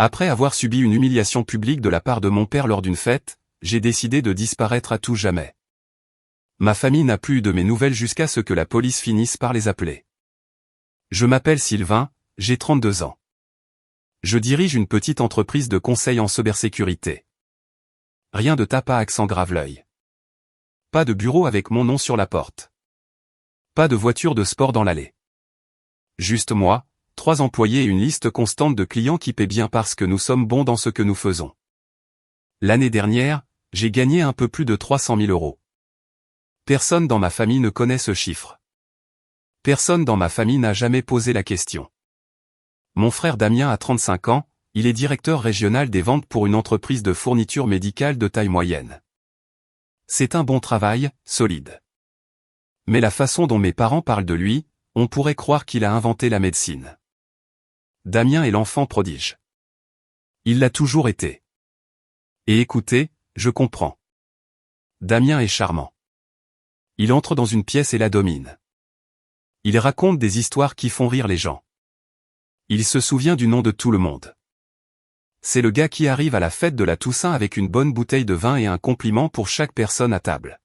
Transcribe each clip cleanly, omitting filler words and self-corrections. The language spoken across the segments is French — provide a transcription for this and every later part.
Après avoir subi une humiliation publique de la part de mon père lors d'une fête, j'ai décidé de disparaître à tout jamais. Ma famille n'a plus eu de mes nouvelles jusqu'à ce que la police finisse par les appeler. Je m'appelle Sylvain, j'ai 32 ans. Je dirige une petite entreprise de conseil en cybersécurité. Rien de tape à accent grave-l'œil. Pas de bureau avec mon nom sur la porte. Pas de voiture de sport dans l'allée. Juste moi, 3 employés et une liste constante de clients qui paient bien parce que nous sommes bons dans ce que nous faisons. L'année dernière, j'ai gagné un peu plus de 300 000 €. Personne dans ma famille ne connaît ce chiffre. Personne dans ma famille n'a jamais posé la question. Mon frère Damien a 35 ans, il est directeur régional des ventes pour une entreprise de fourniture médicale de taille moyenne. C'est un bon travail, solide. Mais la façon dont mes parents parlent de lui, on pourrait croire qu'il a inventé la médecine. Damien est l'enfant prodige. Il l'a toujours été. Et écoutez, je comprends. Damien est charmant. Il entre dans une pièce et la domine. Il raconte des histoires qui font rire les gens. Il se souvient du nom de tout le monde. C'est le gars qui arrive à la fête de la Toussaint avec une bonne bouteille de vin et un compliment pour chaque personne à table.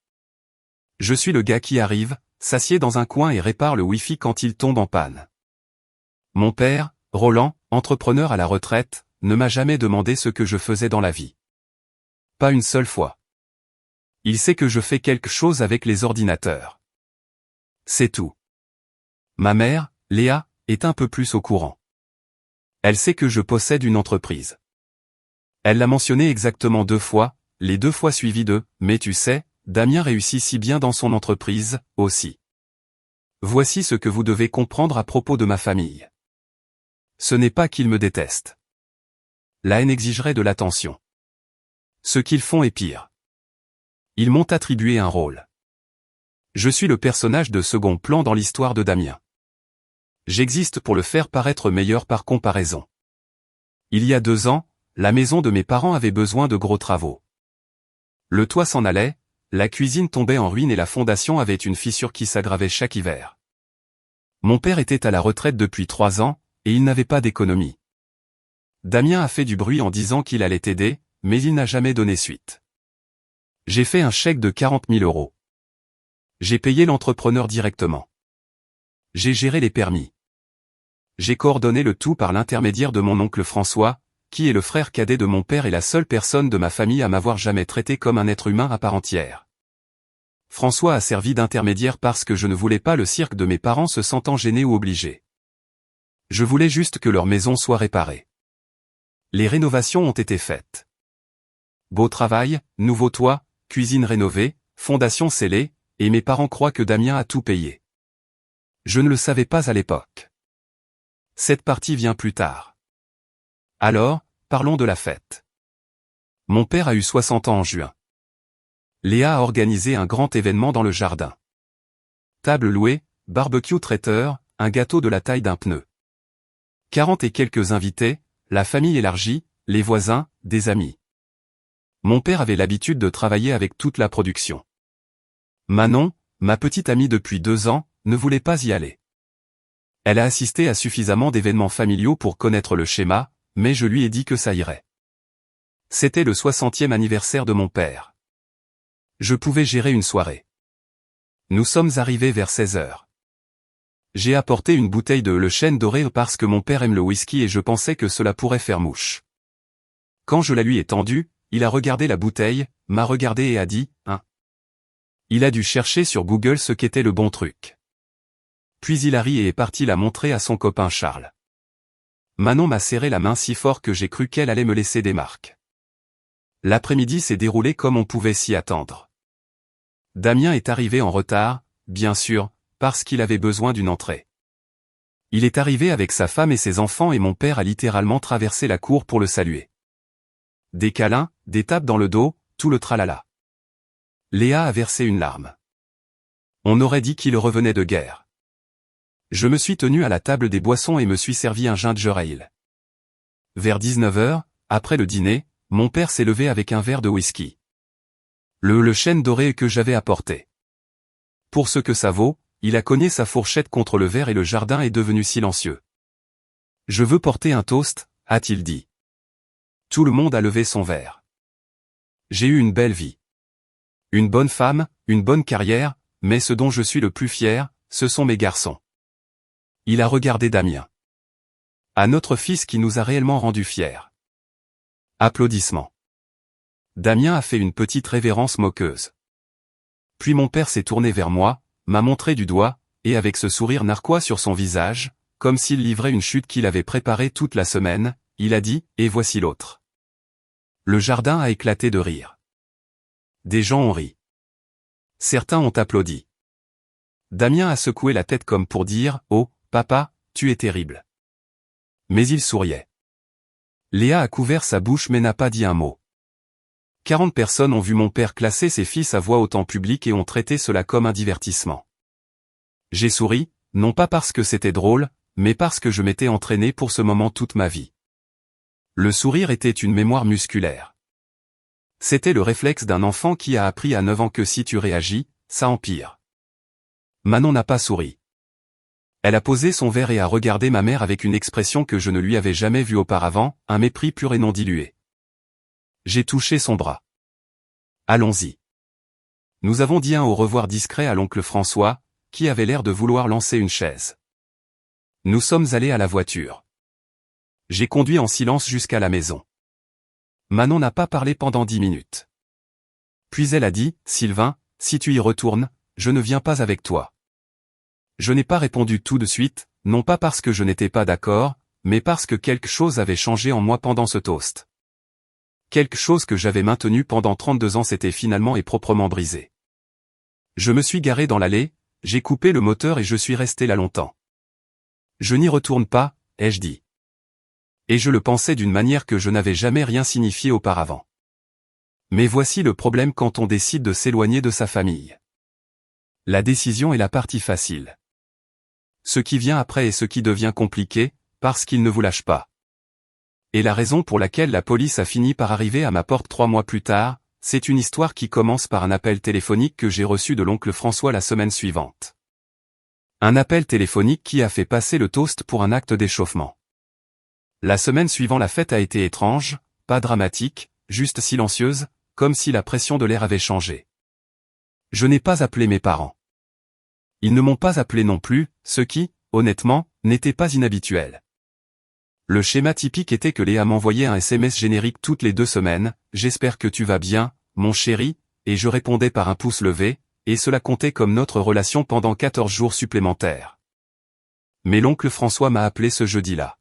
Je suis le gars qui arrive, s'assied dans un coin et répare le Wi-Fi quand il tombe en panne. Mon père, Roland, entrepreneur à la retraite, ne m'a jamais demandé ce que je faisais dans la vie. Pas une seule fois. Il sait que je fais quelque chose avec les ordinateurs. C'est tout. Ma mère, Léa, est un peu plus au courant. Elle sait que je possède une entreprise. Elle l'a mentionné exactement 2 fois, les 2 fois suivies de « mais tu sais, Damien réussit si bien dans son entreprise, aussi. » Voici ce que vous devez comprendre à propos de ma famille. Ce n'est pas qu'ils me détestent. La haine exigerait de l'attention. Ce qu'ils font est pire. Ils m'ont attribué un rôle. Je suis le personnage de second plan dans l'histoire de Damien. J'existe pour le faire paraître meilleur par comparaison. Il y a 2 ans, la maison de mes parents avait besoin de gros travaux. Le toit s'en allait, la cuisine tombait en ruine et la fondation avait une fissure qui s'aggravait chaque hiver. Mon père était à la retraite depuis 3 ans, et il n'avait pas d'économie. Damien a fait du bruit en disant qu'il allait aider, mais il n'a jamais donné suite. J'ai fait un chèque de 40 000 €. J'ai payé l'entrepreneur directement. J'ai géré les permis. J'ai coordonné le tout par l'intermédiaire de mon oncle François, qui est le frère cadet de mon père et la seule personne de ma famille à m'avoir jamais traité comme un être humain à part entière. François a servi d'intermédiaire parce que je ne voulais pas le cirque de mes parents se sentant gênés ou obligés. Je voulais juste que leur maison soit réparée. Les rénovations ont été faites. Beau travail, nouveau toit, cuisine rénovée, fondation scellée, et mes parents croient que Damien a tout payé. Je ne le savais pas à l'époque. Cette partie vient plus tard. Alors, parlons de la fête. Mon père a eu 60 ans en juin. Léa a organisé un grand événement dans le jardin. Table louée, barbecue traiteur, un gâteau de la taille d'un pneu. 40 et quelques invités, la famille élargie, les voisins, des amis. Mon père avait l'habitude de travailler avec toute la production. Manon, ma petite amie depuis 2 ans, ne voulait pas y aller. Elle a assisté à suffisamment d'événements familiaux pour connaître le schéma, mais je lui ai dit que ça irait. C'était le 60e anniversaire de mon père. Je pouvais gérer une soirée. Nous sommes arrivés vers 16 h. J'ai apporté une bouteille de Le Chêne Doré parce que mon père aime le whisky et je pensais que cela pourrait faire mouche. Quand je la lui ai tendue, il a regardé la bouteille, m'a regardé et a dit « Hein ». Il a dû chercher sur Google ce qu'était le bon truc. Puis il a ri et est parti la montrer à son copain Charles. Manon m'a serré la main si fort que j'ai cru qu'elle allait me laisser des marques. L'après-midi s'est déroulé comme on pouvait s'y attendre. Damien est arrivé en retard, bien sûr, parce qu'il avait besoin d'une entrée. Il est arrivé avec sa femme et ses enfants et mon père a littéralement traversé la cour pour le saluer. Des câlins, des tapes dans le dos, tout le tralala. Léa a versé une larme. On aurait dit qu'il revenait de guerre. Je me suis tenu à la table des boissons et me suis servi un ginger ale. Vers 19 h, après le dîner, mon père s'est levé avec un verre de whisky. Le chêne doré que j'avais apporté. Pour ce que ça vaut, il a cogné sa fourchette contre le verre et le jardin est devenu silencieux. « Je veux porter un toast », a-t-il dit. Tout le monde a levé son verre. J'ai eu une belle vie. Une bonne femme, une bonne carrière, mais ce dont je suis le plus fier, ce sont mes garçons. Il a regardé Damien. À notre fils qui nous a réellement rendus fiers. Applaudissements. Damien a fait une petite révérence moqueuse. Puis mon père s'est tourné vers moi, m'a montré du doigt, et avec ce sourire narquois sur son visage, comme s'il livrait une chute qu'il avait préparée toute la semaine, il a dit « Et voici l'autre ». Le jardin a éclaté de rire. Des gens ont ri. Certains ont applaudi. Damien a secoué la tête comme pour dire « Oh, papa, tu es terrible ». Mais il souriait. Léa a couvert sa bouche mais n'a pas dit un mot. 40 personnes ont vu mon père classer ses fils à voix haute en public et ont traité cela comme un divertissement. J'ai souri, non pas parce que c'était drôle, mais parce que je m'étais entraîné pour ce moment toute ma vie. Le sourire était une mémoire musculaire. C'était le réflexe d'un enfant qui a appris à 9 ans que si tu réagis, ça empire. Manon n'a pas souri. Elle a posé son verre et a regardé ma mère avec une expression que je ne lui avais jamais vue auparavant, un mépris pur et non dilué. J'ai touché son bras. Allons-y. Nous avons dit un au revoir discret à l'oncle François, qui avait l'air de vouloir lancer une chaise. Nous sommes allés à la voiture. J'ai conduit en silence jusqu'à la maison. Manon n'a pas parlé pendant 10 minutes. Puis elle a dit, « Sylvain, si tu y retournes, je ne viens pas avec toi. » Je n'ai pas répondu tout de suite, non pas parce que je n'étais pas d'accord, mais parce que quelque chose avait changé en moi pendant ce toast. Quelque chose que j'avais maintenu pendant 32 ans s'était finalement et proprement brisé. Je me suis garé dans l'allée, j'ai coupé le moteur et je suis resté là longtemps. Je n'y retourne pas, ai-je dit. Et je le pensais d'une manière que je n'avais jamais rien signifié auparavant. Mais voici le problème quand on décide de s'éloigner de sa famille. La décision est la partie facile. Ce qui vient après est ce qui devient compliqué, parce qu'il ne vous lâche pas. Et la raison pour laquelle la police a fini par arriver à ma porte 3 mois plus tard, c'est une histoire qui commence par un appel téléphonique que j'ai reçu de l'oncle François la semaine suivante. Un appel téléphonique qui a fait passer le toast pour un acte d'échauffement. La semaine suivant la fête a été étrange, pas dramatique, juste silencieuse, comme si la pression de l'air avait changé. Je n'ai pas appelé mes parents. Ils ne m'ont pas appelé non plus, ce qui, honnêtement, n'était pas inhabituel. Le schéma typique était que Léa m'envoyait un SMS générique toutes les 2 semaines, « J'espère que tu vas bien, mon chéri », et je répondais par un pouce levé, et cela comptait comme notre relation pendant 14 jours supplémentaires. Mais l'oncle François m'a appelé ce jeudi-là.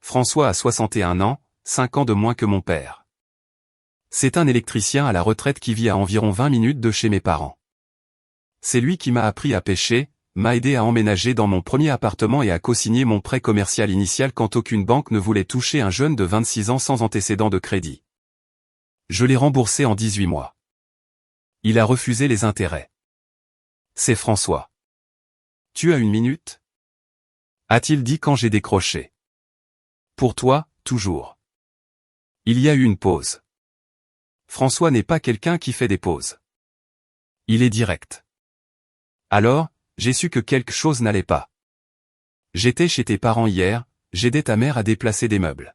François a 61 ans, 5 ans de moins que mon père. C'est un électricien à la retraite qui vit à environ 20 minutes de chez mes parents. C'est lui qui m'a appris à pêcher, m'a aidé à emménager dans mon premier appartement et à co-signer mon prêt commercial initial quand aucune banque ne voulait toucher un jeune de 26 ans sans antécédent de crédit. Je l'ai remboursé en 18 mois. Il a refusé les intérêts. C'est François. Tu as une minute ? A-t-il dit quand j'ai décroché. Pour toi, toujours. Il y a eu une pause. François n'est pas quelqu'un qui fait des pauses. Il est direct. Alors, j'ai su que quelque chose n'allait pas. J'étais chez tes parents hier, j'aidais ta mère à déplacer des meubles.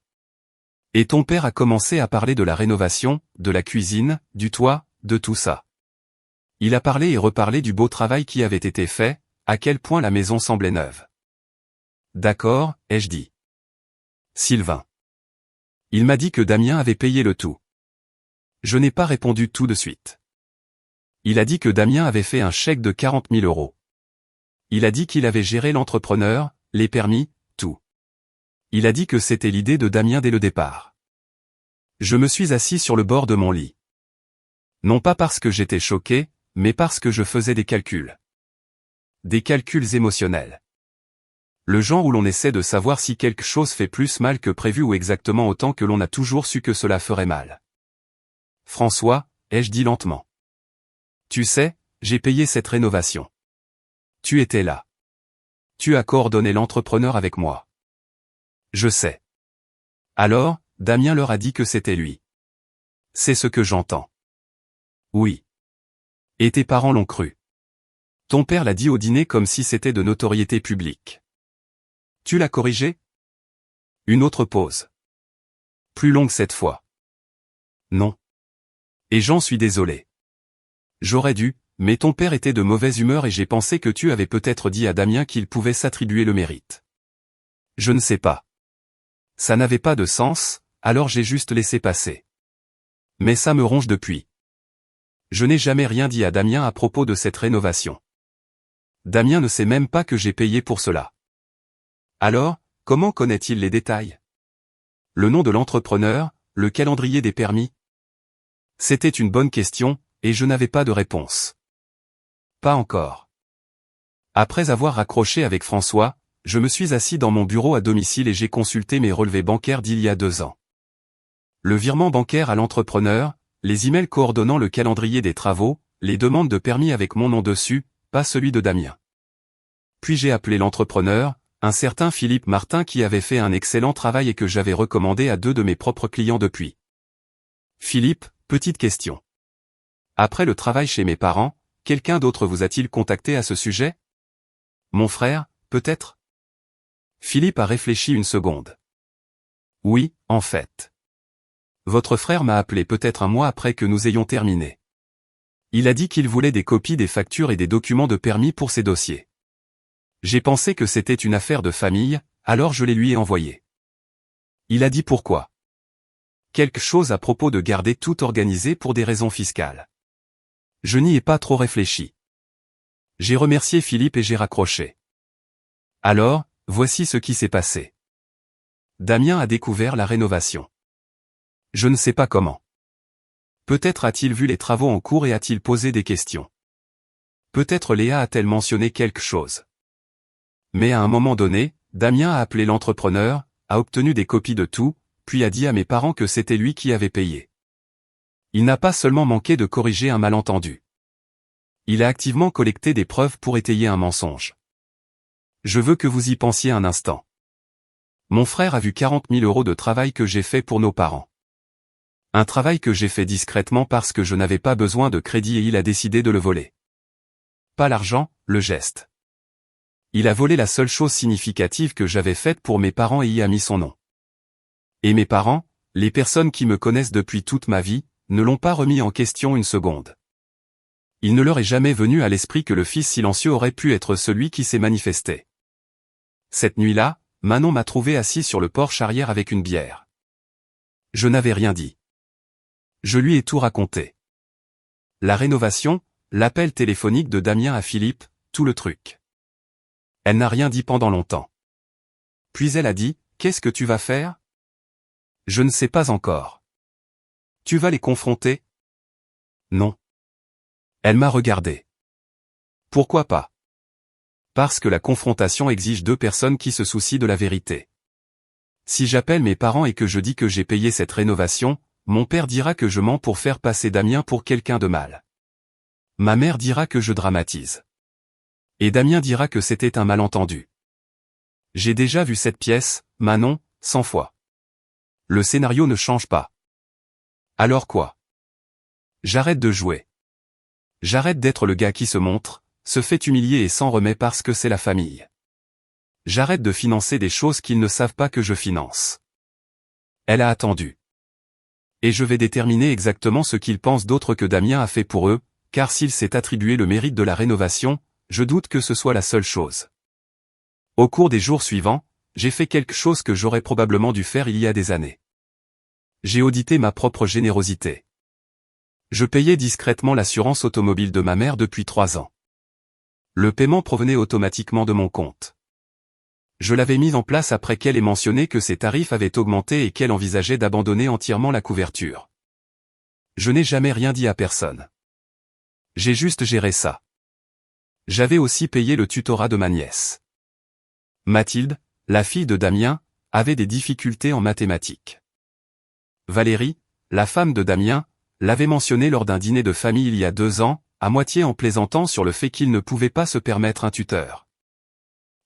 Et ton père a commencé à parler de la rénovation, de la cuisine, du toit, de tout ça. Il a parlé et reparlé du beau travail qui avait été fait, à quel point la maison semblait neuve. D'accord, ai-je dit. Sylvain. Il m'a dit que Damien avait payé le tout. Je n'ai pas répondu tout de suite. Il a dit que Damien avait fait un chèque de 40 000 €. Il a dit qu'il avait géré l'entrepreneur, les permis, tout. Il a dit que c'était l'idée de Damien dès le départ. Je me suis assis sur le bord de mon lit. Non pas parce que j'étais choqué, mais parce que je faisais des calculs. Des calculs émotionnels. Le genre où l'on essaie de savoir si quelque chose fait plus mal que prévu ou exactement autant que l'on a toujours su que cela ferait mal. François, ai-je dit lentement. Tu sais, j'ai payé cette rénovation. Tu étais là. Tu as coordonné l'entrepreneur avec moi. Je sais. Alors, Damien leur a dit que c'était lui. C'est ce que j'entends. Oui. Et tes parents l'ont cru. Ton père l'a dit au dîner comme si c'était de notoriété publique. Tu l'as corrigé ? Une autre pause. Plus longue cette fois. Non. Et j'en suis désolé. J'aurais dû, mais ton père était de mauvaise humeur et j'ai pensé que tu avais peut-être dit à Damien qu'il pouvait s'attribuer le mérite. Je ne sais pas. Ça n'avait pas de sens, alors j'ai juste laissé passer. Mais ça me ronge depuis. Je n'ai jamais rien dit à Damien à propos de cette rénovation. Damien ne sait même pas que j'ai payé pour cela. Alors, comment connaît-il les détails? Le nom de l'entrepreneur, le calendrier des permis? C'était une bonne question, et je n'avais pas de réponse. Pas encore. Après avoir raccroché avec François, je me suis assis dans mon bureau à domicile et j'ai consulté mes relevés bancaires d'il y a 2 ans. Le virement bancaire à l'entrepreneur, les emails coordonnant le calendrier des travaux, les demandes de permis avec mon nom dessus, pas celui de Damien. Puis j'ai appelé l'entrepreneur, un certain Philippe Martin qui avait fait un excellent travail et que j'avais recommandé à 2 de mes propres clients depuis. Philippe, petite question. Après le travail chez mes parents, quelqu'un d'autre vous a-t-il contacté à ce sujet? Mon frère, peut-être? Philippe a réfléchi une seconde. Oui, en fait. Votre frère m'a appelé peut-être un mois après que nous ayons terminé. Il a dit qu'il voulait des copies des factures et des documents de permis pour ses dossiers. J'ai pensé que c'était une affaire de famille, alors je les lui ai envoyés. Il a dit pourquoi. Quelque chose à propos de garder tout organisé pour des raisons fiscales. Je n'y ai pas trop réfléchi. J'ai remercié Philippe et j'ai raccroché. Alors, voici ce qui s'est passé. Damien a découvert la rénovation. Je ne sais pas comment. Peut-être a-t-il vu les travaux en cours et a-t-il posé des questions. Peut-être Léa a-t-elle mentionné quelque chose. Mais à un moment donné, Damien a appelé l'entrepreneur, a obtenu des copies de tout, puis a dit à mes parents que c'était lui qui avait payé. Il n'a pas seulement manqué de corriger un malentendu. Il a activement collecté des preuves pour étayer un mensonge. Je veux que vous y pensiez un instant. Mon frère a vu 40 000 € de travail que j'ai fait pour nos parents. Un travail que j'ai fait discrètement parce que je n'avais pas besoin de crédit et il a décidé de le voler. Pas l'argent, le geste. Il a volé la seule chose significative que j'avais faite pour mes parents et y a mis son nom. Et mes parents, les personnes qui me connaissent depuis toute ma vie, ne l'ont pas remis en question une seconde. Il ne leur est jamais venu à l'esprit que le fils silencieux aurait pu être celui qui s'est manifesté. Cette nuit-là, Manon m'a trouvé assis sur le porche arrière avec une bière. Je n'avais rien dit. Je lui ai tout raconté. La rénovation, l'appel téléphonique de Damien à Philippe, tout le truc. Elle n'a rien dit pendant longtemps. Puis elle a dit, « Qu'est-ce que tu vas faire ?»« Je ne sais pas encore. »« Tu vas les confronter ?»« Non. » Elle m'a regardé. « Pourquoi pas ?» Parce que la confrontation exige 2 personnes qui se soucient de la vérité. Si j'appelle mes parents et que je dis que j'ai payé cette rénovation, mon père dira que je mens pour faire passer Damien pour quelqu'un de mal. Ma mère dira que je dramatise. Et Damien dira que c'était un malentendu. J'ai déjà vu cette pièce, Manon, 100 fois. Le scénario ne change pas. Alors quoi? J'arrête de jouer. J'arrête d'être le gars qui se montre, se fait humilier et s'en remet parce que c'est la famille. J'arrête de financer des choses qu'ils ne savent pas que je finance. Elle a attendu. Et je vais déterminer exactement ce qu'ils pensent d'autre que Damien a fait pour eux, car s'il s'est attribué le mérite de la rénovation, je doute que ce soit la seule chose. Au cours des jours suivants, j'ai fait quelque chose que j'aurais probablement dû faire il y a des années. J'ai audité ma propre générosité. Je payais discrètement l'assurance automobile de ma mère depuis 3 ans. Le paiement provenait automatiquement de mon compte. Je l'avais mis en place après qu'elle ait mentionné que ses tarifs avaient augmenté et qu'elle envisageait d'abandonner entièrement la couverture. Je n'ai jamais rien dit à personne. J'ai juste géré ça. J'avais aussi payé le tutorat de ma nièce. Mathilde, la fille de Damien, avait des difficultés en mathématiques. Valérie, la femme de Damien, l'avait mentionné lors d'un dîner de famille il y a 2 ans, à moitié en plaisantant sur le fait qu'il ne pouvait pas se permettre un tuteur.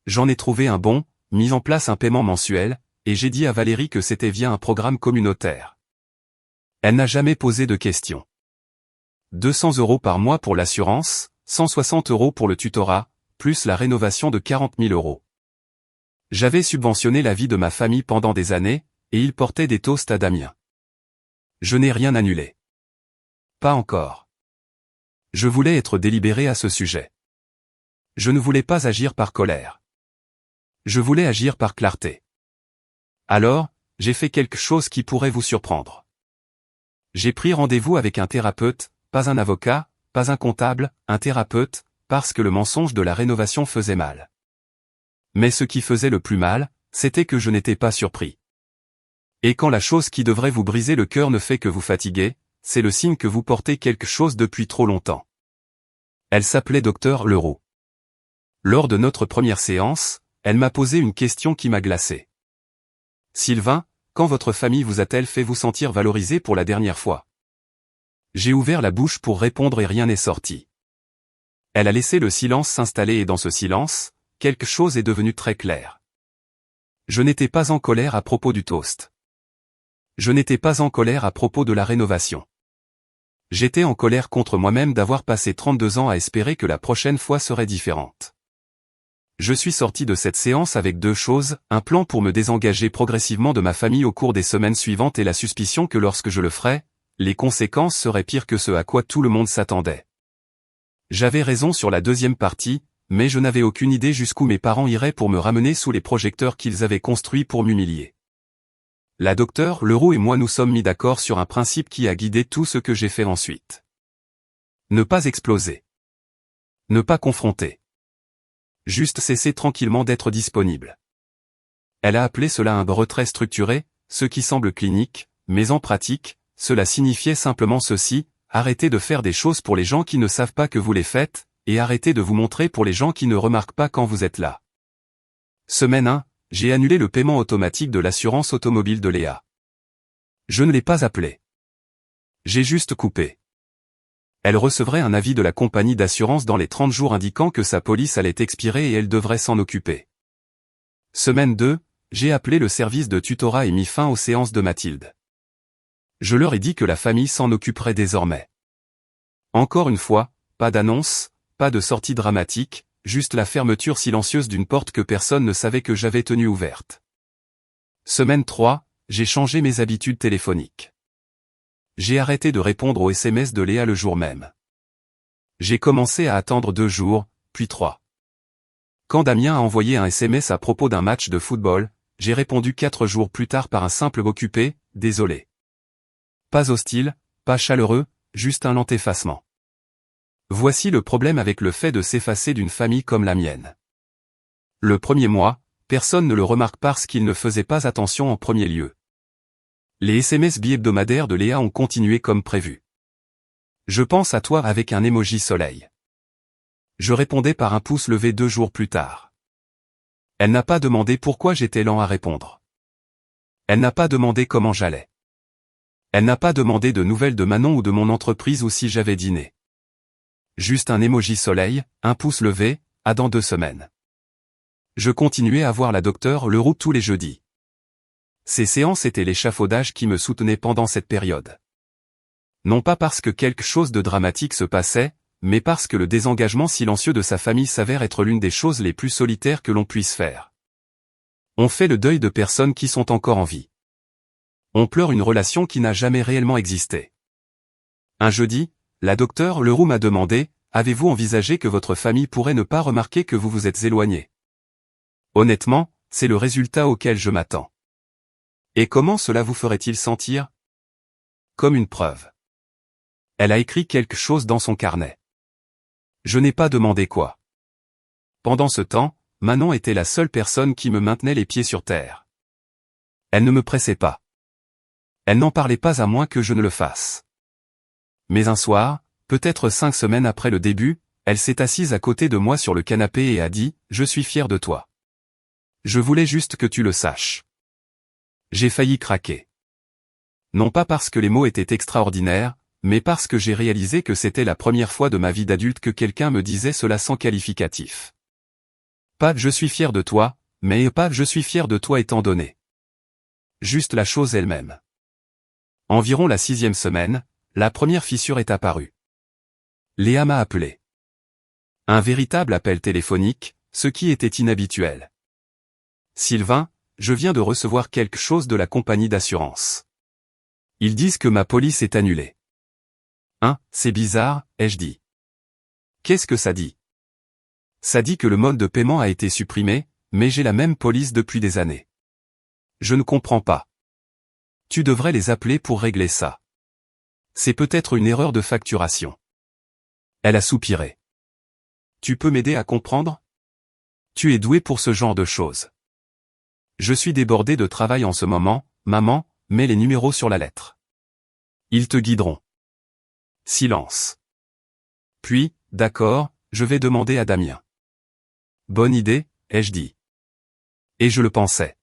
J'en ai trouvé un bon, mis en place un paiement mensuel, et j'ai dit à Valérie que c'était via un programme communautaire. Elle n'a jamais posé de questions. 200 € par mois pour l'assurance, 160 € pour le tutorat, plus la rénovation de 40 000 €. J'avais subventionné la vie de ma famille pendant des années, et il portait des toasts à Damien. Je n'ai rien annulé. Pas encore. Je voulais être délibéré à ce sujet. Je ne voulais pas agir par colère. Je voulais agir par clarté. Alors, j'ai fait quelque chose qui pourrait vous surprendre. J'ai pris rendez-vous avec un thérapeute, pas un avocat, pas un comptable, un thérapeute, parce que le mensonge de la rénovation faisait mal. Mais ce qui faisait le plus mal, c'était que je n'étais pas surpris. Et quand la chose qui devrait vous briser le cœur ne fait que vous fatiguer, c'est le signe que vous portez quelque chose depuis trop longtemps. Elle s'appelait Dr Leroux. Lors de notre première séance, elle m'a posé une question qui m'a glacé. Sylvain, quand votre famille vous a-t-elle fait vous sentir valorisé pour la dernière fois? J'ai ouvert la bouche pour répondre et rien n'est sorti. Elle a laissé le silence s'installer et dans ce silence, quelque chose est devenu très clair. Je n'étais pas en colère à propos du toast. Je n'étais pas en colère à propos de la rénovation. J'étais en colère contre moi-même d'avoir passé 32 ans à espérer que la prochaine fois serait différente. Je suis sorti de cette séance avec deux choses, un plan pour me désengager progressivement de ma famille au cours des semaines suivantes et la suspicion que lorsque je le ferais, les conséquences seraient pires que ce à quoi tout le monde s'attendait. J'avais raison sur la deuxième partie, mais je n'avais aucune idée jusqu'où mes parents iraient pour me ramener sous les projecteurs qu'ils avaient construits pour m'humilier. La Dr Leroux et moi nous sommes mis d'accord sur un principe qui a guidé tout ce que j'ai fait ensuite. Ne pas exploser. Ne pas confronter. Juste cesser tranquillement d'être disponible. Elle a appelé cela un retrait structuré, ce qui semble clinique, mais en pratique, cela signifiait simplement ceci, arrêtez de faire des choses pour les gens qui ne savent pas que vous les faites, et arrêtez de vous montrer pour les gens qui ne remarquent pas quand vous êtes là. Semaine 1, j'ai annulé le paiement automatique de l'assurance automobile de Léa. Je ne l'ai pas appelée. J'ai juste coupé. Elle recevrait un avis de la compagnie d'assurance dans les 30 jours indiquant que sa police allait expirer et elle devrait s'en occuper. Semaine 2, j'ai appelé le service de tutorat et mis fin aux séances de Mathilde. Je leur ai dit que la famille s'en occuperait désormais. Encore une fois, pas d'annonce, pas de sortie dramatique, juste la fermeture silencieuse d'une porte que personne ne savait que j'avais tenue ouverte. Semaine 3, j'ai changé mes habitudes téléphoniques. J'ai arrêté de répondre aux SMS de Léa le jour même. J'ai commencé à attendre 2 jours, puis 3. Quand Damien a envoyé un SMS à propos d'un match de football, j'ai répondu 4 jours plus tard par un simple occupé, désolé. Pas hostile, pas chaleureux, juste un lent effacement. Voici le problème avec le fait de s'effacer d'une famille comme la mienne. Le premier mois, personne ne le remarque parce qu'il ne faisait pas attention en premier lieu. Les SMS bi-hebdomadaires de Léa ont continué comme prévu. Je pense à toi avec un emoji soleil. Je répondais par un pouce levé 2 jours plus tard. Elle n'a pas demandé pourquoi j'étais lent à répondre. Elle n'a pas demandé comment j'allais. Elle n'a pas demandé de nouvelles de Manon ou de mon entreprise ou si j'avais dîné. Juste un emoji soleil, un pouce levé, à dans 2 semaines. Je continuais à voir la Dr Leroux tous les jeudis. Ces séances étaient l'échafaudage qui me soutenait pendant cette période. Non pas parce que quelque chose de dramatique se passait, mais parce que le désengagement silencieux de sa famille s'avère être l'une des choses les plus solitaires que l'on puisse faire. On fait le deuil de personnes qui sont encore en vie. On pleure une relation qui n'a jamais réellement existé. Un jeudi, la Dr Leroux m'a demandé, avez-vous envisagé que votre famille pourrait ne pas remarquer que vous vous êtes éloigné? Honnêtement, c'est le résultat auquel je m'attends. Et comment cela vous ferait-il sentir? Comme une preuve. Elle a écrit quelque chose dans son carnet. Je n'ai pas demandé quoi. Pendant ce temps, Manon était la seule personne qui me maintenait les pieds sur terre. Elle ne me pressait pas. Elle n'en parlait pas à moins que je ne le fasse. Mais un soir, peut-être 5 semaines après le début, elle s'est assise à côté de moi sur le canapé et a dit, « Je suis fière de toi. Je voulais juste que tu le saches. » J'ai failli craquer. Non pas parce que les mots étaient extraordinaires, mais parce que j'ai réalisé que c'était la première fois de ma vie d'adulte que quelqu'un me disait cela sans qualificatif. Pas « je suis fier de toi », mais pas « je suis fier de toi étant donné ». Juste la chose elle-même. Environ la 6e semaine, la première fissure est apparue. Léa m'a appelé. Un véritable appel téléphonique, ce qui était inhabituel. Sylvain, je viens de recevoir quelque chose de la compagnie d'assurance. Ils disent que ma police est annulée. Hein, c'est bizarre, ai-je dit. Qu'est-ce que ça dit? Ça dit que le mode de paiement a été supprimé, mais j'ai la même police depuis des années. Je ne comprends pas. Tu devrais les appeler pour régler ça. C'est peut-être une erreur de facturation. Elle a soupiré. Tu peux m'aider à comprendre? Tu es doué pour ce genre de choses. Je suis débordé de travail en ce moment, maman, mets les numéros sur la lettre. Ils te guideront. Silence. Puis, d'accord, je vais demander à Damien. Bonne idée, ai-je dit. Et je le pensais.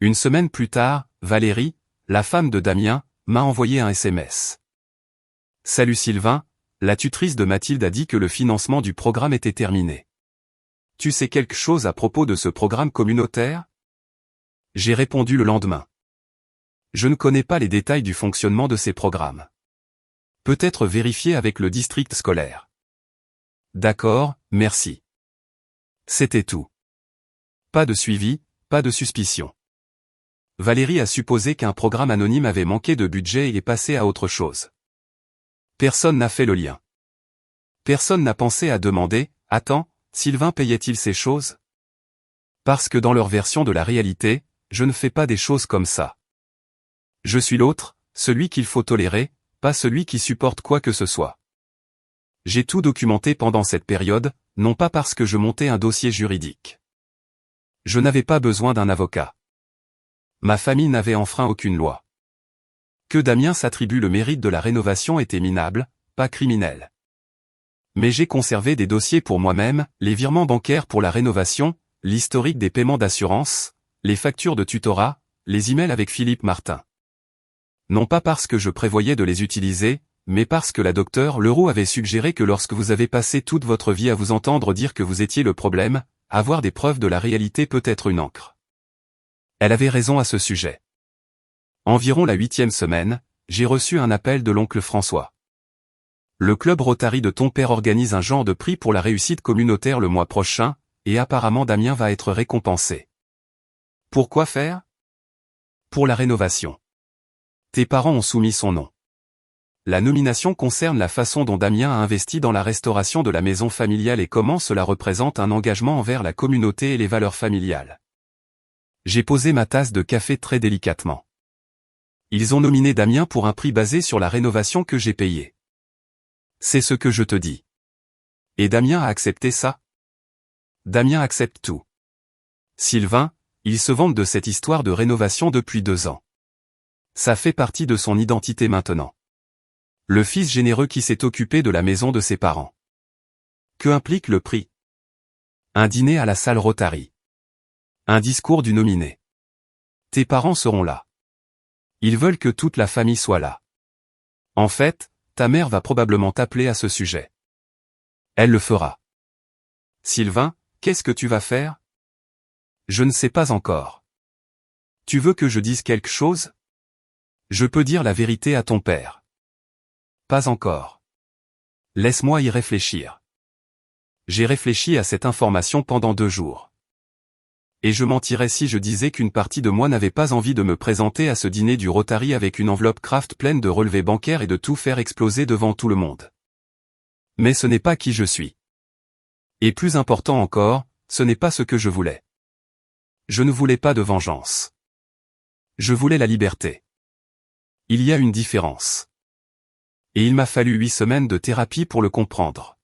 Une semaine plus tard, Valérie, la femme de Damien, m'a envoyé un SMS. Salut Sylvain, la tutrice de Mathilde a dit que le financement du programme était terminé. Tu sais quelque chose à propos de ce programme communautaire? J'ai répondu le lendemain. Je ne connais pas les détails du fonctionnement de ces programmes. Peut-être vérifier avec le district scolaire. D'accord, merci. C'était tout. Pas de suivi, pas de suspicion. Valérie a supposé qu'un programme anonyme avait manqué de budget et est passé à autre chose. Personne n'a fait le lien. Personne n'a pensé à demander, attends, Sylvain payait-il ces choses? Parce que dans leur version de la réalité, je ne fais pas des choses comme ça. Je suis l'autre, celui qu'il faut tolérer, pas celui qui supporte quoi que ce soit. J'ai tout documenté pendant cette période, non pas parce que je montais un dossier juridique. Je n'avais pas besoin d'un avocat. Ma famille n'avait enfreint aucune loi. Que Damien s'attribue le mérite de la rénovation était minable, pas criminel. Mais j'ai conservé des dossiers pour moi-même, les virements bancaires pour la rénovation, l'historique des paiements d'assurance, les factures de tutorat, les emails avec Philippe Martin. Non pas parce que je prévoyais de les utiliser, mais parce que la docteure Leroux avait suggéré que lorsque vous avez passé toute votre vie à vous entendre dire que vous étiez le problème, avoir des preuves de la réalité peut être une encre. Elle avait raison à ce sujet. Environ la 8e semaine, j'ai reçu un appel de l'oncle François. Le club Rotary de ton père organise un genre de prix pour la réussite communautaire le mois prochain, et apparemment Damien va être récompensé. Pourquoi faire? Pour la rénovation. Tes parents ont soumis son nom. La nomination concerne la façon dont Damien a investi dans la restauration de la maison familiale et comment cela représente un engagement envers la communauté et les valeurs familiales. J'ai posé ma tasse de café très délicatement. Ils ont nominé Damien pour un prix basé sur la rénovation que j'ai payée. C'est ce que je te dis. Et Damien a accepté ça? Damien accepte tout. Sylvain, il se vante de cette histoire de rénovation depuis 2 ans. Ça fait partie de son identité maintenant. Le fils généreux qui s'est occupé de la maison de ses parents. Que implique le prix? Un dîner à la salle Rotary. Un discours du nominé. Tes parents seront là. Ils veulent que toute la famille soit là. En fait, ta mère va probablement t'appeler à ce sujet. Elle le fera. Sylvain, qu'est-ce que tu vas faire? Je ne sais pas encore. Tu veux que je dise quelque chose? Je peux dire la vérité à ton père. Pas encore. Laisse-moi y réfléchir. J'ai réfléchi à cette information pendant 2 jours. Et je mentirais si je disais qu'une partie de moi n'avait pas envie de me présenter à ce dîner du Rotary avec une enveloppe Kraft pleine de relevés bancaires et de tout faire exploser devant tout le monde. Mais ce n'est pas qui je suis. Et plus important encore, ce n'est pas ce que je voulais. Je ne voulais pas de vengeance. Je voulais la liberté. Il y a une différence. Et il m'a fallu 8 semaines de thérapie pour le comprendre.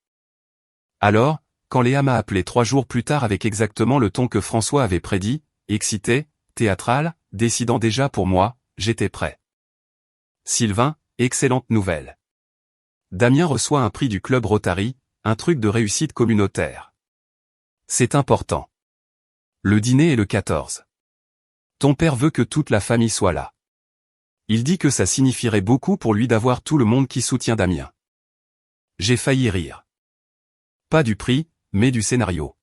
Alors, quand Léa m'a appelé 3 jours plus tard avec exactement le ton que François avait prédit, excité, théâtral, décidant déjà pour moi, j'étais prêt. Sylvain, excellente nouvelle. Damien reçoit un prix du club Rotary, un truc de réussite communautaire. C'est important. Le dîner est le 14. Ton père veut que toute la famille soit là. Il dit que ça signifierait beaucoup pour lui d'avoir tout le monde qui soutient Damien. J'ai failli rire. Pas du prix, mais du scénario.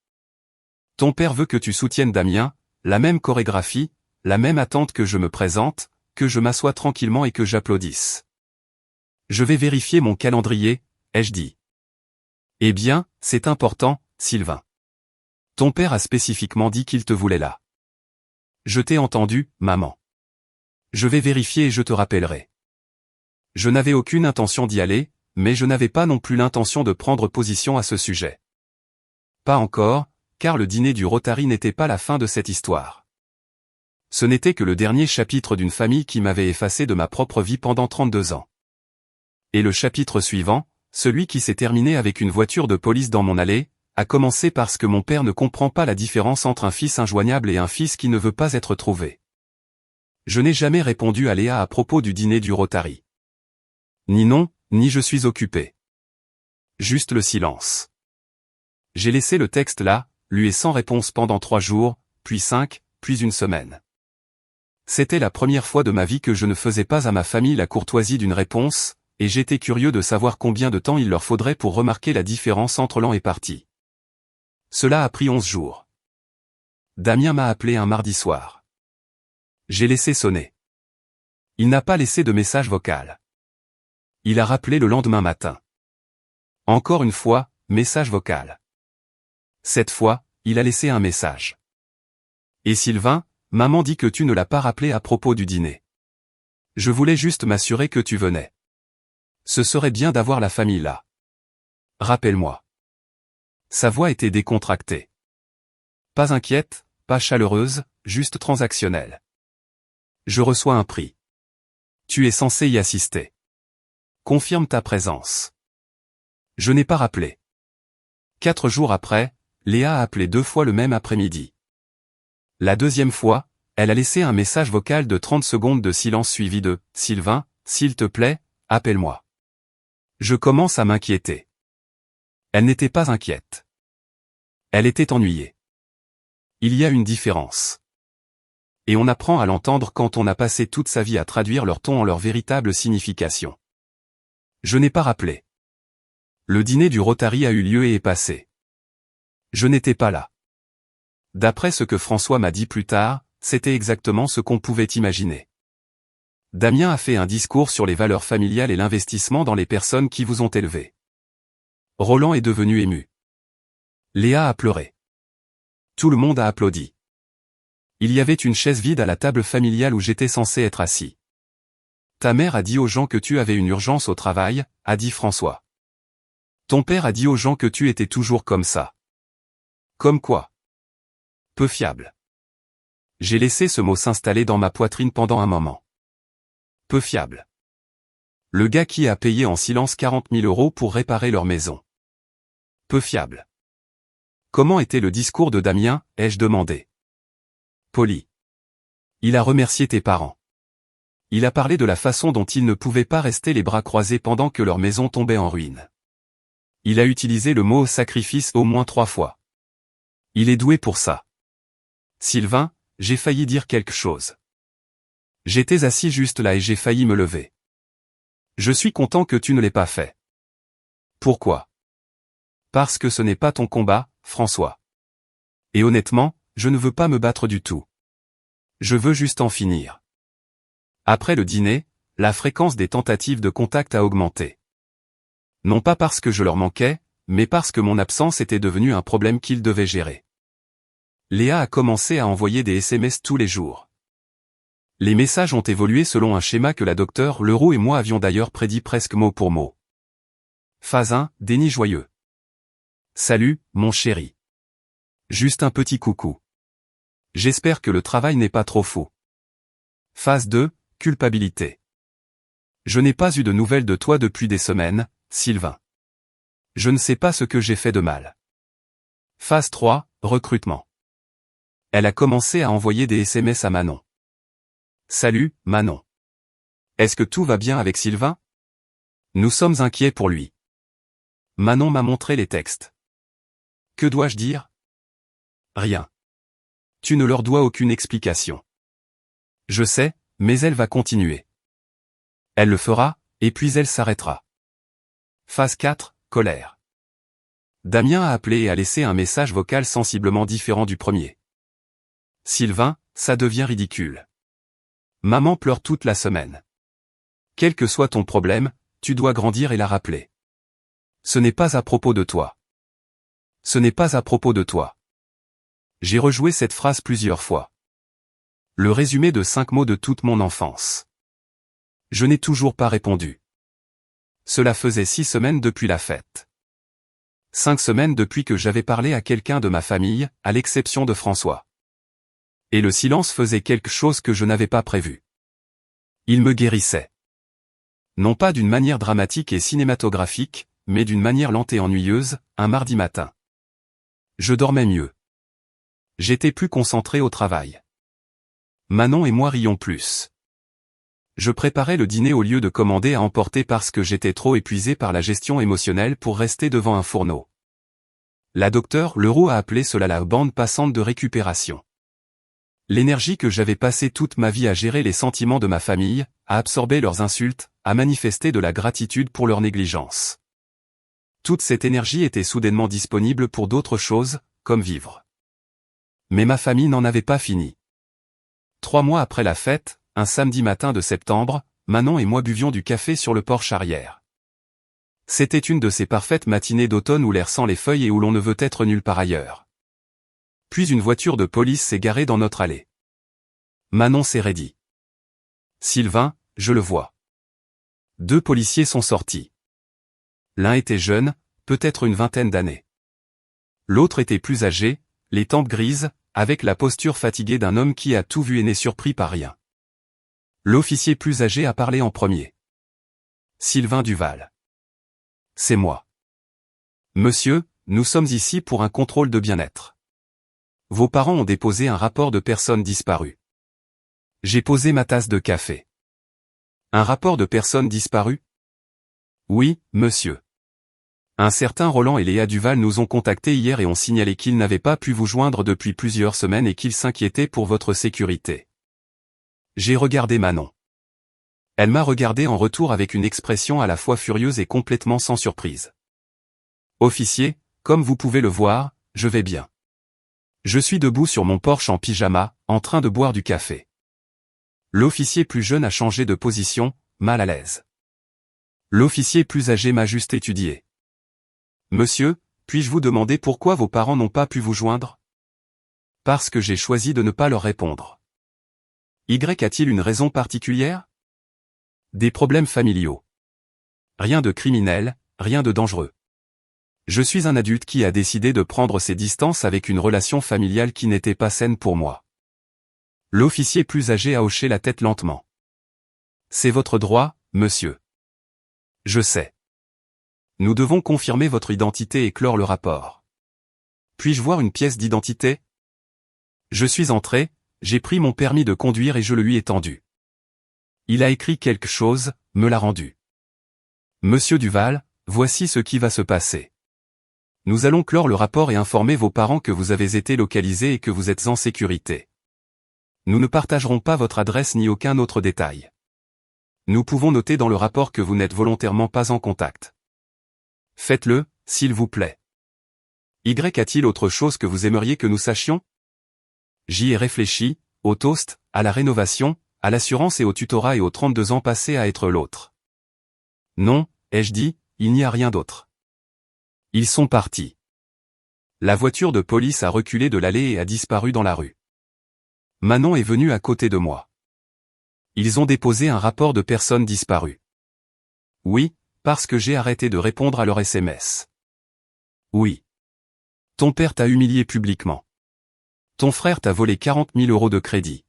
Ton père veut que tu soutiennes Damien, la même chorégraphie, la même attente que je me présente, que je m'assoie tranquillement et que j'applaudisse. Je vais vérifier mon calendrier, ai-je dit. Eh bien, c'est important, Sylvain. Ton père a spécifiquement dit qu'il te voulait là. Je t'ai entendu, maman. Je vais vérifier et je te rappellerai. Je n'avais aucune intention d'y aller, mais je n'avais pas non plus l'intention de prendre position à ce sujet. Pas encore, car le dîner du Rotary n'était pas la fin de cette histoire. Ce n'était que le dernier chapitre d'une famille qui m'avait effacé de ma propre vie pendant 32 ans. Et le chapitre suivant, celui qui s'est terminé avec une voiture de police dans mon allée, a commencé parce que mon père ne comprend pas la différence entre un fils injoignable et un fils qui ne veut pas être trouvé. Je n'ai jamais répondu à Léa à propos du dîner du Rotary. Ni non, ni je suis occupé. Juste le silence. J'ai laissé le texte là, lui et sans réponse pendant 3 jours, puis 5, puis une semaine. C'était la première fois de ma vie que je ne faisais pas à ma famille la courtoisie d'une réponse, et j'étais curieux de savoir combien de temps il leur faudrait pour remarquer la différence entre l'an et parti. Cela a pris 11 jours. Damien m'a appelé un mardi soir. J'ai laissé sonner. Il n'a pas laissé de message vocal. Il a rappelé le lendemain matin. Encore une fois, message vocal. Cette fois, il a laissé un message. Et Sylvain, maman dit que tu ne l'as pas rappelé à propos du dîner. Je voulais juste m'assurer que tu venais. Ce serait bien d'avoir la famille là. Rappelle-moi. Sa voix était décontractée. Pas inquiète, pas chaleureuse, juste transactionnelle. Je reçois un prix. Tu es censé y assister. Confirme ta présence. Je n'ai pas rappelé. 4 jours après, Léa a appelé 2 fois le même après-midi. La deuxième fois, elle a laissé un message vocal de 30 secondes de silence suivi de « Sylvain, s'il te plaît, appelle-moi ». Je commence à m'inquiéter. Elle n'était pas inquiète. Elle était ennuyée. Il y a une différence. Et on apprend à l'entendre quand on a passé toute sa vie à traduire leur ton en leur véritable signification. Je n'ai pas rappelé. Le dîner du Rotary a eu lieu et est passé. Je n'étais pas là. D'après ce que François m'a dit plus tard, c'était exactement ce qu'on pouvait imaginer. Damien a fait un discours sur les valeurs familiales et l'investissement dans les personnes qui vous ont élevé. Roland est devenu ému. Léa a pleuré. Tout le monde a applaudi. Il y avait une chaise vide à la table familiale où j'étais censé être assis. Ta mère a dit aux gens que tu avais une urgence au travail, a dit François. Ton père a dit aux gens que tu étais toujours comme ça. Comme quoi? Peu fiable. J'ai laissé ce mot s'installer dans ma poitrine pendant un moment. Peu fiable. Le gars qui a payé en silence 40 000 € pour réparer leur maison. Peu fiable. Comment était le discours de Damien, ai-je demandé. Poli. Il a remercié tes parents. Il a parlé de la façon dont ils ne pouvaient pas rester les bras croisés pendant que leur maison tombait en ruine. Il a utilisé le mot sacrifice au moins 3 fois. Il est doué pour ça. Sylvain, j'ai failli dire quelque chose. J'étais assis juste là et j'ai failli me lever. Je suis content que tu ne l'aies pas fait. Pourquoi? Parce que ce n'est pas ton combat, François. Et honnêtement, je ne veux pas me battre du tout. Je veux juste en finir. Après le dîner, la fréquence des tentatives de contact a augmenté. Non pas parce que je leur manquais, mais parce que mon absence était devenue un problème qu'ils devaient gérer. Léa a commencé à envoyer des SMS tous les jours. Les messages ont évolué selon un schéma que la docteure Leroux et moi avions d'ailleurs prédit presque mot pour mot. Phase 1, déni joyeux. Salut, mon chéri. Juste un petit coucou. J'espère que le travail n'est pas trop fou. Phase 2, culpabilité. Je n'ai pas eu de nouvelles de toi depuis des semaines, Sylvain. Je ne sais pas ce que j'ai fait de mal. Phase 3, recrutement. Elle a commencé à envoyer des SMS à Manon. Salut, Manon. Est-ce que tout va bien avec Sylvain? Nous sommes inquiets pour lui. Manon m'a montré les textes. Que dois-je dire? Rien. Tu ne leur dois aucune explication. Je sais, mais elle va continuer. Elle le fera, et puis elle s'arrêtera. Phase 4, colère. Damien a appelé et a laissé un message vocal sensiblement différent du premier. Sylvain, ça devient ridicule. Maman pleure toute la semaine. Quel que soit ton problème, tu dois grandir et la rappeler. Ce n'est pas à propos de toi. Ce n'est pas à propos de toi. J'ai rejoué cette phrase plusieurs fois. Le résumé de 5 mots de toute mon enfance. Je n'ai toujours pas répondu. Cela faisait 6 semaines depuis la fête. 5 semaines depuis que j'avais parlé à quelqu'un de ma famille, à l'exception de François. Et le silence faisait quelque chose que je n'avais pas prévu. Il me guérissait. Non pas d'une manière dramatique et cinématographique, mais d'une manière lente et ennuyeuse, un mardi matin. Je dormais mieux. J'étais plus concentré au travail. Manon et moi rions plus. Je préparais le dîner au lieu de commander à emporter parce que j'étais trop épuisé par la gestion émotionnelle pour rester devant un fourneau. La docteure Leroux a appelé cela la bande passante de récupération. L'énergie que j'avais passée toute ma vie à gérer les sentiments de ma famille, à absorber leurs insultes, à manifester de la gratitude pour leur négligence. Toute cette énergie était soudainement disponible pour d'autres choses, comme vivre. Mais ma famille n'en avait pas fini. 3 mois après la fête, un samedi matin de septembre, Manon et moi buvions du café sur le porche arrière. C'était une de ces parfaites matinées d'automne où l'air sent les feuilles et où l'on ne veut être nulle part ailleurs. Puis une voiture de police s'est garée dans notre allée. Manon s'est raidie. Sylvain, je le vois. 2 policiers sont sortis. L'un était jeune, peut-être une vingtaine d'années. L'autre était plus âgé, les tempes grises, avec la posture fatiguée d'un homme qui a tout vu et n'est surpris par rien. L'officier plus âgé a parlé en premier. Sylvain Duval. C'est moi. Monsieur, nous sommes ici pour un contrôle de bien-être. Vos parents ont déposé un rapport de personnes disparues. J'ai posé ma tasse de café. Un rapport de personnes disparues? Oui, monsieur. Un certain Roland et Léa Duval nous ont contactés hier et ont signalé qu'ils n'avaient pas pu vous joindre depuis plusieurs semaines et qu'ils s'inquiétaient pour votre sécurité. J'ai regardé Manon. Elle m'a regardé en retour avec une expression à la fois furieuse et complètement sans surprise. Officier, comme vous pouvez le voir, je vais bien. Je suis debout sur mon porche en pyjama, en train de boire du café. L'officier plus jeune a changé de position, mal à l'aise. L'officier plus âgé m'a juste étudié. Monsieur, puis-je vous demander pourquoi vos parents n'ont pas pu vous joindre? Parce que j'ai choisi de ne pas leur répondre. Y a-t-il une raison particulière? Des problèmes familiaux. Rien de criminel, rien de dangereux. Je suis un adulte qui a décidé de prendre ses distances avec une relation familiale qui n'était pas saine pour moi. L'officier plus âgé a hoché la tête lentement. C'est votre droit, monsieur. Je sais. Nous devons confirmer votre identité et clore le rapport. Puis-je voir une pièce d'identité? Je suis entré, j'ai pris mon permis de conduire et je le lui ai tendu. Il a écrit quelque chose, me l'a rendu. Monsieur Duval, voici ce qui va se passer. Nous allons clore le rapport et informer vos parents que vous avez été localisés et que vous êtes en sécurité. Nous ne partagerons pas votre adresse ni aucun autre détail. Nous pouvons noter dans le rapport que vous n'êtes volontairement pas en contact. Faites-le, s'il vous plaît. Y a-t-il autre chose que vous aimeriez que nous sachions? J'y ai réfléchi, au toast, à la rénovation, à l'assurance et au tutorat et aux 32 ans passés à être l'autre. Non, ai-je dit, il n'y a rien d'autre. Ils sont partis. La voiture de police a reculé de l'allée et a disparu dans la rue. Manon est venue à côté de moi. Ils ont déposé un rapport de personnes disparues. Oui, parce que j'ai arrêté de répondre à leurs SMS. Oui. Ton père t'a humilié publiquement. Ton frère t'a volé 40 000 € de crédit.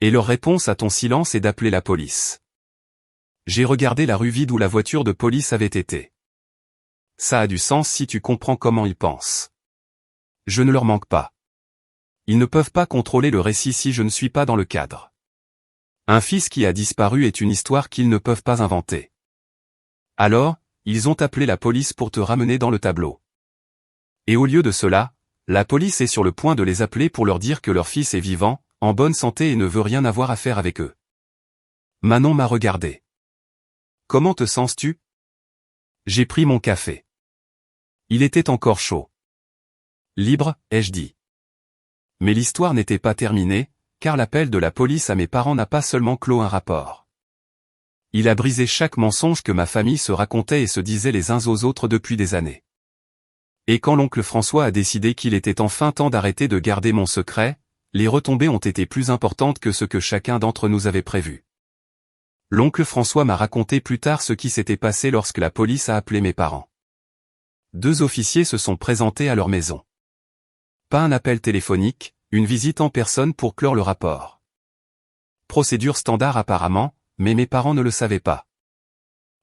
Et leur réponse à ton silence est d'appeler la police. J'ai regardé la rue vide où la voiture de police avait été. Ça a du sens si tu comprends comment ils pensent. Je ne leur manque pas. Ils ne peuvent pas contrôler le récit si je ne suis pas dans le cadre. Un fils qui a disparu est une histoire qu'ils ne peuvent pas inventer. Alors, ils ont appelé la police pour te ramener dans le tableau. Et au lieu de cela, la police est sur le point de les appeler pour leur dire que leur fils est vivant, en bonne santé et ne veut rien avoir à faire avec eux. Manon m'a regardé. Comment te sens-tu? J'ai pris mon café. Il était encore chaud. Libre, ai-je dit. Mais l'histoire n'était pas terminée, car l'appel de la police à mes parents n'a pas seulement clos un rapport. Il a brisé chaque mensonge que ma famille se racontait et se disait les uns aux autres depuis des années. Et quand l'oncle François a décidé qu'il était enfin temps d'arrêter de garder mon secret, Les retombées ont été plus importantes que ce que chacun d'entre nous avait prévu. L'oncle François m'a raconté plus tard ce qui s'était passé lorsque la police a appelé mes parents. 2 officiers se sont présentés à leur maison. Pas un appel téléphonique, une visite en personne pour clore le rapport. Procédure standard apparemment, mais mes parents ne le savaient pas.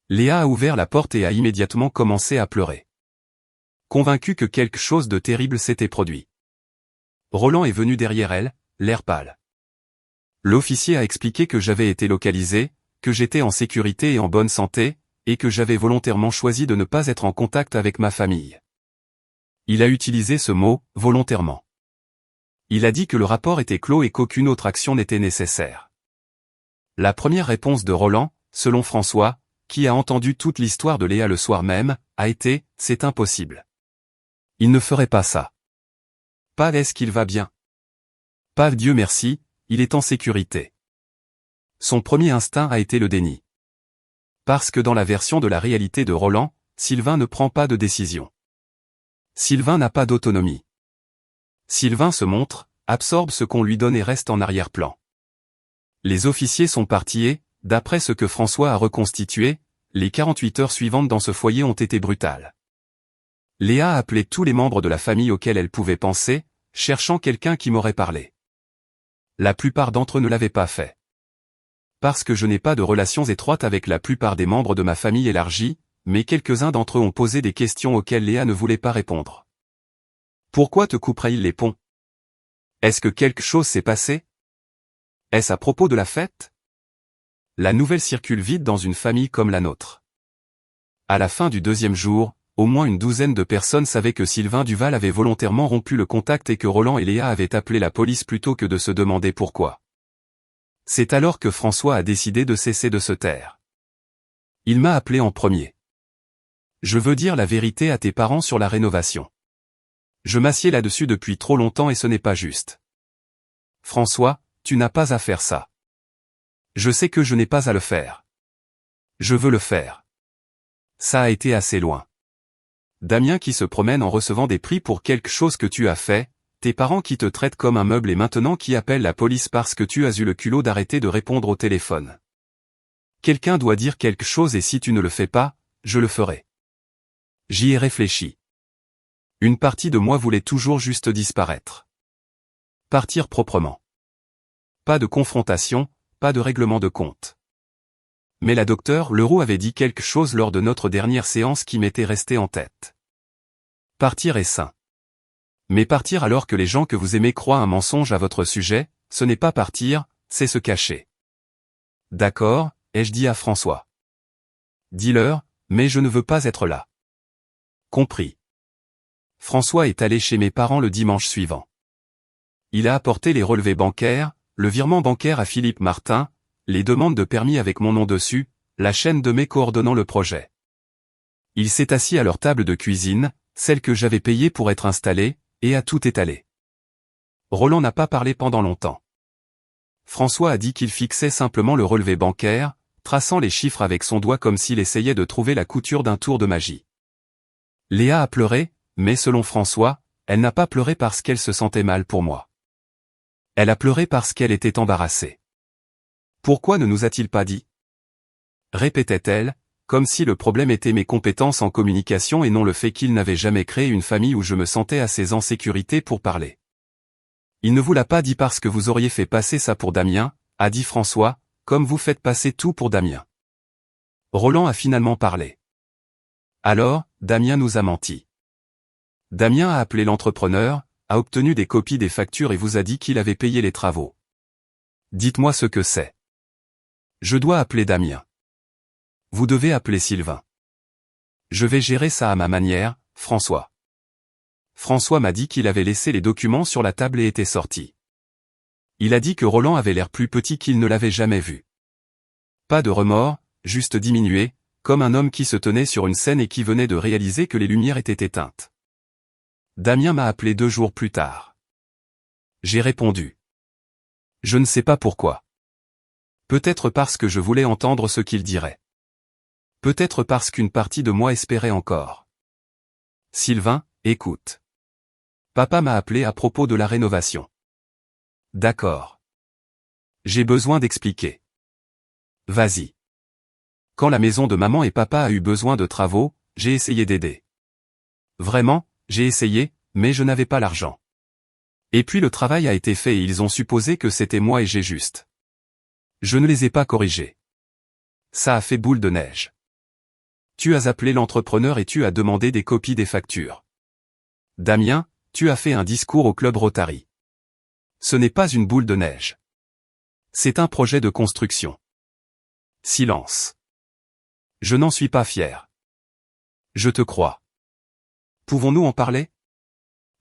Léa a ouvert la porte et a immédiatement commencé à pleurer. Convaincue que quelque chose de terrible s'était produit. Roland est venu derrière elle, l'air pâle. L'officier a expliqué que j'avais été localisé, que j'étais en sécurité et en bonne santé, et que j'avais volontairement choisi de ne pas être en contact avec ma famille. Il a utilisé ce mot, volontairement. Il a dit que le rapport était clos et qu'aucune autre action n'était nécessaire. La première réponse de Roland, selon François, qui a entendu toute l'histoire de Léa le soir même, a été « c'est impossible. Il ne ferait pas ça. Pas est-ce qu'il va bien. Pas Dieu merci, il est en sécurité. » Son premier instinct a été le déni. Parce que dans la version de la réalité de Roland, Sylvain ne prend pas de décision. Sylvain n'a pas d'autonomie. Sylvain se montre, absorbe ce qu'on lui donne et reste en arrière-plan. Les officiers sont partis et, d'après ce que François a reconstitué, les 48 heures suivantes dans ce foyer ont été brutales. Léa a appelé tous les membres de la famille auxquels elle pouvait penser, cherchant quelqu'un qui m'aurait parlé. La plupart d'entre eux ne l'avaient pas fait. Parce que je n'ai pas de relations étroites avec la plupart des membres de ma famille élargie, mais quelques-uns d'entre eux ont posé des questions auxquelles Léa ne voulait pas répondre. Pourquoi te couperait-il les ponts? Est-ce que quelque chose s'est passé? Est-ce à propos de la fête? La nouvelle circule vite dans une famille comme la nôtre. À la fin du 2e jour, au moins une douzaine de personnes savaient que Sylvain Duval avait volontairement rompu le contact et que Roland et Léa avaient appelé la police plutôt que de se demander pourquoi. C'est alors que François a décidé de cesser de se taire. Il m'a appelé en premier. Je veux dire la vérité à tes parents sur la rénovation. Je m'assieds là-dessus depuis trop longtemps et ce n'est pas juste. François, tu n'as pas à faire ça. Je sais que je n'ai pas à le faire. Je veux le faire. Ça a été assez loin. Damien qui se promène en recevant des prix pour quelque chose que tu as fait, tes parents qui te traitent comme un meuble et maintenant qui appellent la police parce que tu as eu le culot d'arrêter de répondre au téléphone. Quelqu'un doit dire quelque chose et si tu ne le fais pas, je le ferai. J'y ai réfléchi. Une partie de moi voulait toujours juste disparaître. Partir proprement. Pas de confrontation, pas de règlement de compte. Mais la docteure Leroux avait dit quelque chose lors de notre dernière séance qui m'était resté en tête. Partir est sain. Mais partir alors que les gens que vous aimez croient un mensonge à votre sujet, ce n'est pas partir, c'est se cacher. D'accord, ai-je dit à François. Dis-leur, mais je ne veux pas être là. Compris. François est allé chez mes parents le dimanche suivant. Il a apporté les relevés bancaires, le virement bancaire à Philippe Martin, les demandes de permis avec mon nom dessus, la chaîne de mes coordonnant le projet. Il s'est assis à leur table de cuisine, celle que j'avais payée pour être installée, et a tout étalé. Roland n'a pas parlé pendant longtemps. François a dit qu'il fixait simplement le relevé bancaire, traçant les chiffres avec son doigt comme s'il essayait de trouver la couture d'un tour de magie. Léa a pleuré, mais selon François, elle n'a pas pleuré parce qu'elle se sentait mal pour moi. Elle a pleuré parce qu'elle était embarrassée. Pourquoi ne nous a-t-il pas dit? Répétait-elle, comme si le problème était mes compétences en communication et non le fait qu'il n'avait jamais créé une famille où je me sentais assez en sécurité pour parler. Il ne vous l'a pas dit parce que vous auriez fait passer ça pour Damien, a dit François, comme vous faites passer tout pour Damien. Roland a finalement parlé. Alors, Damien nous a menti. Damien a appelé l'entrepreneur, a obtenu des copies des factures et vous a dit qu'il avait payé les travaux. Dites-moi ce que c'est. Je dois appeler Damien. Vous devez appeler Sylvain. Je vais gérer ça à ma manière, François. François m'a dit qu'il avait laissé les documents sur la table et était sorti. Il a dit que Roland avait l'air plus petit qu'il ne l'avait jamais vu. Pas de remords, juste diminué, comme un homme qui se tenait sur une scène et qui venait de réaliser que les lumières étaient éteintes. Damien m'a appelé 2 jours plus tard. J'ai répondu. Je ne sais pas pourquoi. Peut-être parce que je voulais entendre ce qu'il dirait. Peut-être parce qu'une partie de moi espérait encore. Sylvain, écoute. Papa m'a appelé à propos de la rénovation. D'accord. J'ai besoin d'expliquer. Vas-y. Quand la maison de maman et papa a eu besoin de travaux, j'ai essayé d'aider. Vraiment, j'ai essayé, mais je n'avais pas l'argent. Et puis le travail a été fait et ils ont supposé que c'était moi et j'ai juste. Je ne les ai pas corrigés. Ça a fait boule de neige. Tu as appelé l'entrepreneur et tu as demandé des copies des factures. Damien, tu as fait un discours au club Rotary. Ce n'est pas une boule de neige. C'est un projet de construction. Silence. Je n'en suis pas fier. Je te crois. Pouvons-nous en parler?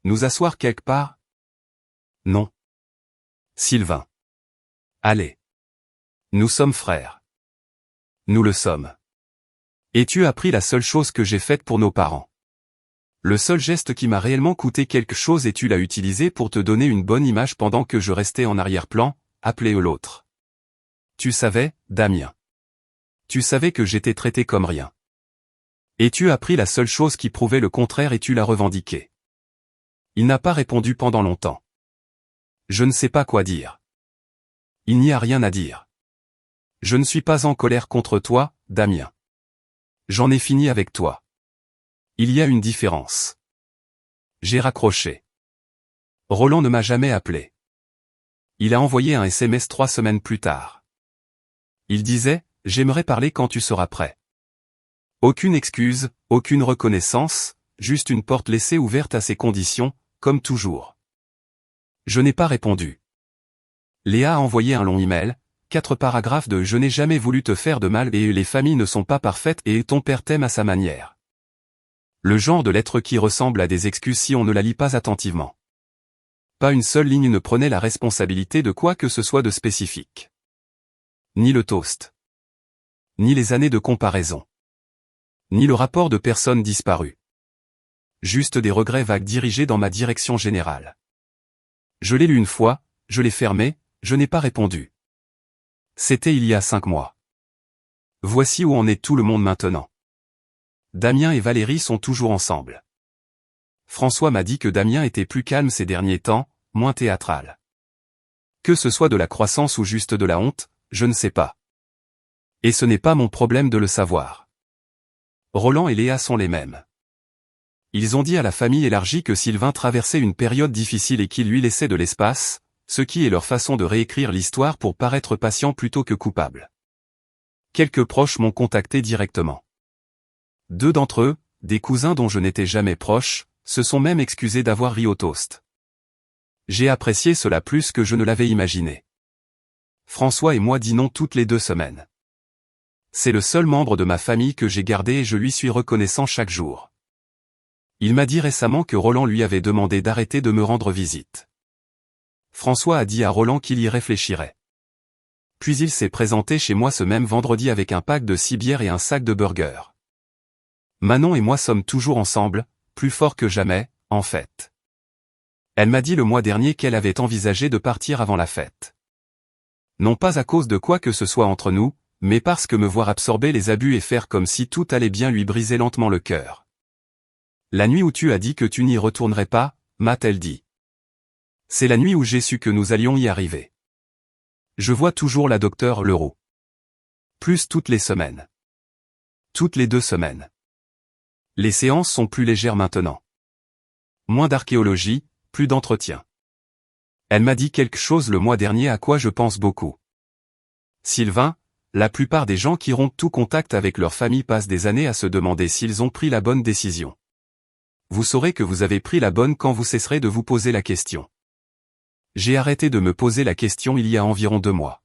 Nous asseoir quelque part? Non. Sylvain. Allez. Nous sommes frères. Nous le sommes. Et tu as pris la seule chose que j'ai faite pour nos parents. Le seul geste qui m'a réellement coûté quelque chose et tu l'as utilisé pour te donner une bonne image pendant que je restais en arrière-plan, appelé l'autre. Tu savais, Damien. Tu savais que j'étais traité comme rien. Et tu as pris la seule chose qui prouvait le contraire et tu l'as revendiqué. Il n'a pas répondu pendant longtemps. Je ne sais pas quoi dire. Il n'y a rien à dire. Je ne suis pas en colère contre toi, Damien. J'en ai fini avec toi. Il y a une différence. J'ai raccroché. Roland ne m'a jamais appelé. Il a envoyé un SMS 3 semaines plus tard. Il disait, « J'aimerais parler quand tu seras prêt. » Aucune excuse, aucune reconnaissance, juste une porte laissée ouverte à ses conditions, comme toujours. Je n'ai pas répondu. Léa a envoyé un long email, 4 paragraphes de « Je n'ai jamais voulu te faire de mal et les familles ne sont pas parfaites et ton père t'aime à sa manière. » Le genre de lettre qui ressemble à des excuses si on ne la lit pas attentivement. Pas une seule ligne ne prenait la responsabilité de quoi que ce soit de spécifique. Ni le toast. Ni les années de comparaison. Ni le rapport de personnes disparues. Juste des regrets vagues dirigés dans ma direction générale. Je l'ai lu une fois, je l'ai fermé, je n'ai pas répondu. C'était il y a 5 mois. Voici où en est tout le monde maintenant. Damien et Valérie sont toujours ensemble. François m'a dit que Damien était plus calme ces derniers temps, moins théâtral. Que ce soit de la croissance ou juste de la honte, je ne sais pas. Et ce n'est pas mon problème de le savoir. Roland et Léa sont les mêmes. Ils ont dit à la famille élargie que Sylvain traversait une période difficile et qu'il lui laissait de l'espace, ce qui est leur façon de réécrire l'histoire pour paraître patient plutôt que coupable. Quelques proches m'ont contacté directement. 2 d'entre eux, des cousins dont je n'étais jamais proche, se sont même excusés d'avoir ri au toast. J'ai apprécié cela plus que je ne l'avais imaginé. François et moi dînons toutes les 2 semaines. C'est le seul membre de ma famille que j'ai gardé et je lui suis reconnaissant chaque jour. Il m'a dit récemment que Roland lui avait demandé d'arrêter de me rendre visite. François a dit à Roland qu'il y réfléchirait. Puis il s'est présenté chez moi ce même vendredi avec un pack de 6 bières et un sac de burgers. Manon et moi sommes toujours ensemble, plus forts que jamais, en fait. Elle m'a dit le mois dernier qu'elle avait envisagé de partir avant la fête. Non pas à cause de quoi que ce soit entre nous, mais parce que me voir absorber les abus et faire comme si tout allait bien lui brisait lentement le cœur. La nuit où tu as dit que tu n'y retournerais pas, m'a-t-elle dit. C'est la nuit où j'ai su que nous allions y arriver. Je vois toujours la docteure Leroux. Plus toutes les semaines. Toutes les 2 semaines. Les séances sont plus légères maintenant. Moins d'archéologie, plus d'entretien. Elle m'a dit quelque chose le mois dernier à quoi je pense beaucoup. Sylvain, la plupart des gens qui rompent tout contact avec leur famille passent des années à se demander s'ils ont pris la bonne décision. Vous saurez que vous avez pris la bonne quand vous cesserez de vous poser la question. J'ai arrêté de me poser la question il y a environ 2 mois.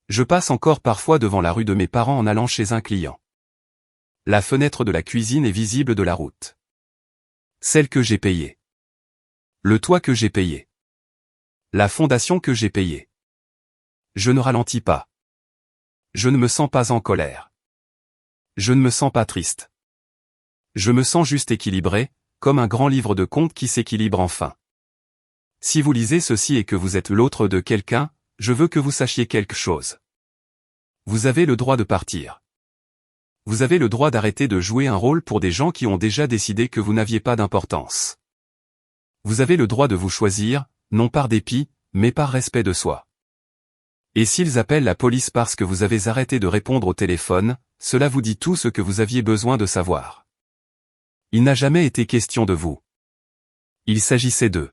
Je passe encore parfois devant la rue de mes parents en allant chez un client. La fenêtre de la cuisine est visible de la route. Celle que j'ai payée. Le toit que j'ai payé. La fondation que j'ai payée. Je ne ralentis pas. Je ne me sens pas en colère. Je ne me sens pas triste. Je me sens juste équilibré, comme un grand livre de contes qui s'équilibre enfin. Si vous lisez ceci et que vous êtes l'autre de quelqu'un, je veux que vous sachiez quelque chose. Vous avez le droit de partir. Vous avez le droit d'arrêter de jouer un rôle pour des gens qui ont déjà décidé que vous n'aviez pas d'importance. Vous avez le droit de vous choisir, non par dépit, mais par respect de soi. Et s'ils appellent la police parce que vous avez arrêté de répondre au téléphone, cela vous dit tout ce que vous aviez besoin de savoir. Il n'a jamais été question de vous. Il s'agissait d'eux.